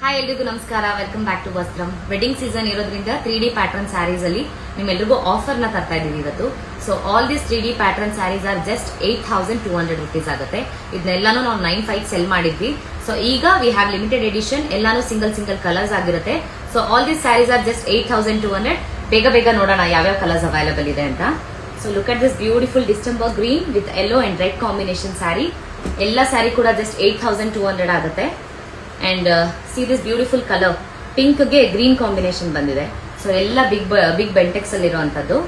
Hi ಎಲ್ರಿಗೂ ನಮಸ್ಕಾರ, welcome back to Vastram. Wedding season ಇರೋದ್ರಿಂದ 3D ಪ್ಯಾಟರ್ನ್ ಸ್ಯಾರೀಸ್ ಅಲ್ಲಿ ನಿಮ್ಮೆಲ್ಲರಿಗೂ ಆಫರ್ ನ ತರ್ತಾ ಇದೀವಿ ಇವತ್ತು. So all this 3D pattern sarees are just 8200 rupees ಆಗುತ್ತೆ. ಇದನ್ನೆಲ್ಲಾನು ನಾವು 95 ಸೆಲ್ ಮಾಡಿದ್ವಿ. ಸೊ ಈಗ ವಿ ಹ್ಯಾವ್ ಲಿಮಿಟೆಡ್ ಎಡಿಷನ್, ಎಲ್ಲಾನು ಸಿಂಗಲ್ ಕಲರ್ಸ್ ಆಗಿರುತ್ತೆ. So all this sarees are just 8200. ಬೇಗ ನೋಡೋಣ ಯಾವ್ಯಾವ ಕಲರ್ಸ್ ಅವೈಲೇಬಲ್ ಇದೆ ಅಂತ. So look at this beautiful December green with yellow and red combination saree. ಎಲ್ಲ ಸ್ಯಾರಿ ಕೂಡ ಜಸ್ಟ್ 8200 ಆಗುತ್ತೆ. And see this beautiful colour, pink ಗೆ ಗ್ರೀನ್ ಕಾಂಬಿನೇಷನ್ ಬಂದಿದೆ. ಸೊ ಎಲ್ಲ ಬಿಗ್ ಬೆಂಟೆಕ್ಸ್ ಅಲ್ಲಿ ಇರುವಂತದ್ದು.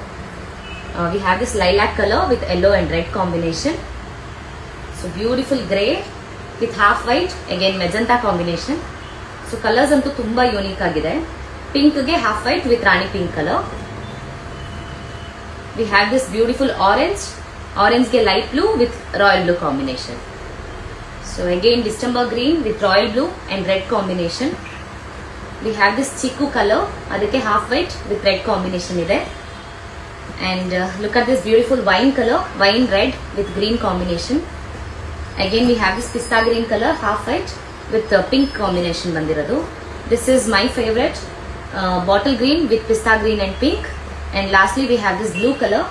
We have this lilac colour with yellow and red combination. So beautiful grey with half white, again magenta combination. So colours ಅಂತೂ ತುಂಬಾ unique ಆಗಿದೆ. Pink ಗೆ half white with rani pink colour. We have this beautiful orange ಗೆ light blue with royal blue combination. So again December green with royal blue and red combination. We have this chiku color, ಅದಕ್ಕೆ half white with red combination ಇದೆ. And look at this beautiful wine color, wine red with green combination. Again we have this pista green color, half white with pink combination ಬಂದಿರೋದು. This is my favorite, bottle green with pista green and pink. And lastly we have this blue color.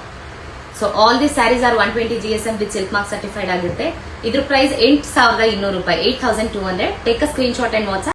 So all the sarees are 120 GSM with silk mark certified ಆಗಿರುತ್ತೆ. ಇದ್ರ price 8200 ರೂಪಾಯಿ, 8200. Take a screen shot and WhatsApp.